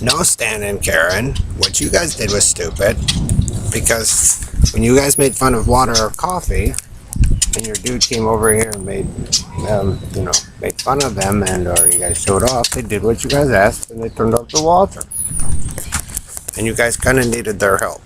No, Stan and Karen, what you guys did was stupid. Because when you guys made fun of water or coffee, and your dude came over here and made made fun of them, and or you guys showed off, they did what you guys asked, and they turned up the water. And you guys kind of needed their help.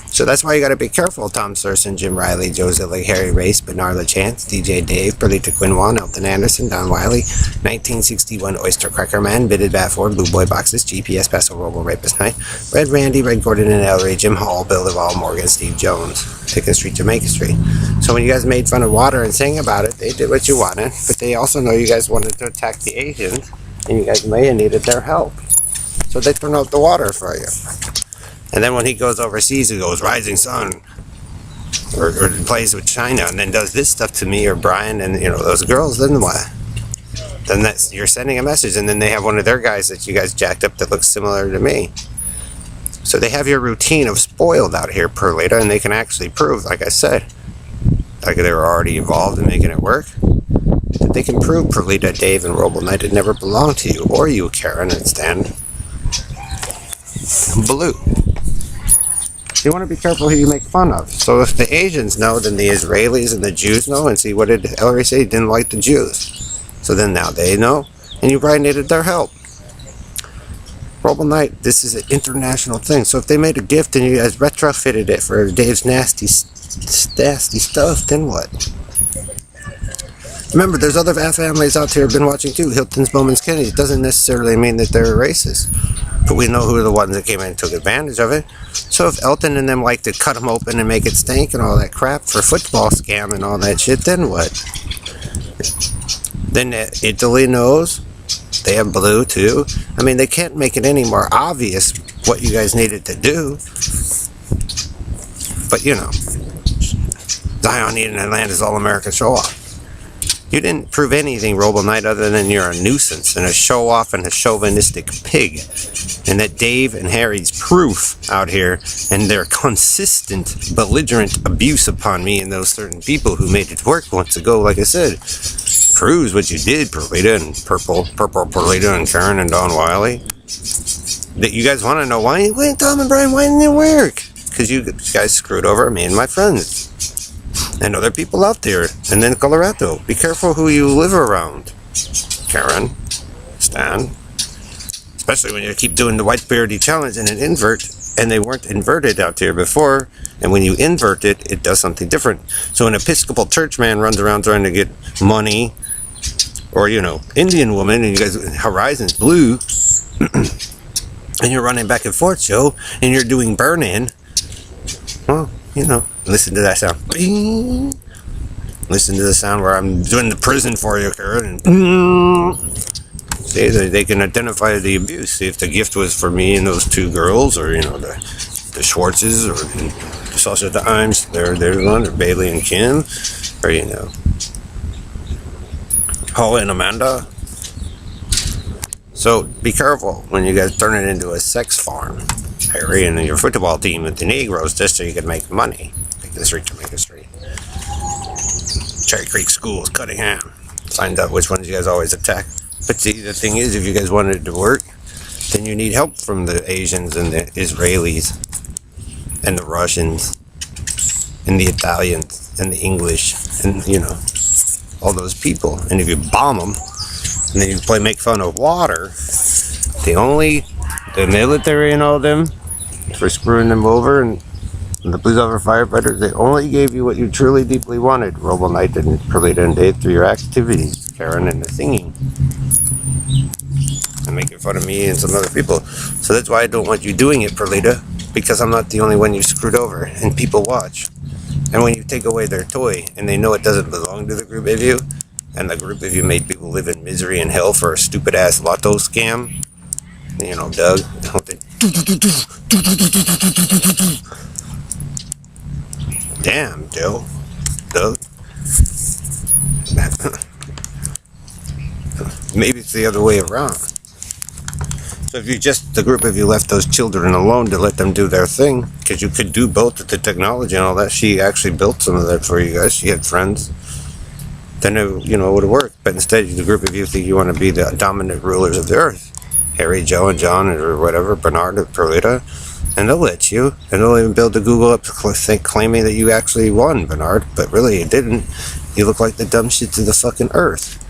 So that's why you got to be careful. Tom Surson, Jim Riley, Joe Zillig, Harry Race, Bernard LaChance, DJ Dave, Perlita Quinwan, Elton Anderson, Don Wiley, 1961 Oyster Cracker Man, Bitted Bat Ford, Blue Boy Boxes, GPS Paso Robo Rapist Night, Red Randy, Red Gordon and Ellery, Jim Hall, Bill Duvall, Morgan, Steve Jones, Pickens Street, Jamaica Street. So when you guys made fun of water and sang about it, they did what you wanted, but they also know you guys wanted to attack the Asians, and you guys may have needed their help. So they turned out the water for you. And then when he goes overseas, he goes, Rising Sun, or plays with China, and then does this stuff to me or Brian and, those girls, then what? Then you're sending a message, and then they have one of their guys that you guys jacked up that looks similar to me. So they have your routine of spoiled out here, Perlita, and they can actually prove, like I said, like they were already involved in making it work, that they can prove, Perlita, Dave, and Robo Knight, it never belonged to you, or you, Karen, and Stan Blue. You want to be careful who you make fun of. So if the Asians know, then the Israelis and the Jews know. And see, what did Ellery say? He didn't like the Jews. So then now they know, and you probably needed their help. Robo Knight, this is an international thing. So if they made a gift and you guys retrofitted it for Dave's nasty stuff, then what? Remember, there's other families out there who have been watching too. Hilton's, Bowman's, Kennedy. It doesn't necessarily mean that they're racist. But we know who are the ones that came in and took advantage of it. So if Elton and them like to cut them open and make it stink and all that crap for football scam and all that shit, then what? Then Italy knows. They have blue too. I mean, they can't make it any more obvious what you guys needed to do. But Zion needing Atlanta's All-American show-off. You didn't prove anything, Robo Knight, other than you're a nuisance and a show-off and a chauvinistic pig. And that Dave and Harry's proof out here and their consistent, belligerent abuse upon me and those certain people who made it work once ago, like I said, proves what you did, Perlita and Purple Perlita and Karen and Don Wiley. That you guys want to know why Tom and Brian, why didn't it work? Because you guys screwed over me and my friends. And other people out there. And then Colorado. Be careful who you live around. Karen. Stan. Especially when you keep doing the white beardy challenge and an invert. And they weren't inverted out there before. And when you invert it, it does something different. So an Episcopal church man runs around trying to get money. Or, Indian woman. And you guys, Horizon's blue. And you're running back and forth, Joe. And you're doing burn-in. Well, listen to that sound. Bing. Listen to the sound where I'm doing the prison for you, Karen. See, they can identify the abuse. See if the gift was for me and those two girls, or the Schwartzes, or the Sasha the Imes. There's one, or Bailey and Kim, or Paula and Amanda. So be careful when you guys turn it into a sex farm. Harry and your football team with the Negroes, just so you can make money. Jamaica Street. Cherry Creek Schools, Cunningham. Find out which ones you guys always attack. But see, the thing is, if you guys wanted it to work, then you need help from the Asians and the Israelis and the Russians and the Italians and the English and, all those people. And if you bomb them, and then you make fun of water, the military and all them, for screwing them over, and the police officer, firefighters, they only gave you what you truly deeply wanted, Robo Knight and Perlita and Dave, through your activities, Karen, and the singing. And making fun of me and some other people. So that's why I don't want you doing it, Perlita, because I'm not the only one you screwed over, and people watch. And when you take away their toy, and they know it doesn't belong to the group of you, and the group of you made people live in misery and hell for a stupid-ass lotto scam, Doug, damn, Joe. Doug. Maybe it's the other way around. So if the group of you left those children alone to let them do their thing, because you could do both with the technology and all that. She actually built some of that for you guys. She had friends. Then it would have worked. But instead, the group of you think you want to be the dominant rulers of the earth. Harry, Joe, and John, or whatever, Bernard, or Perlita, and they'll let you, and they'll even be able to Google up claiming that you actually won, Bernard, but really you didn't. You look like the dumb shit to the fucking earth.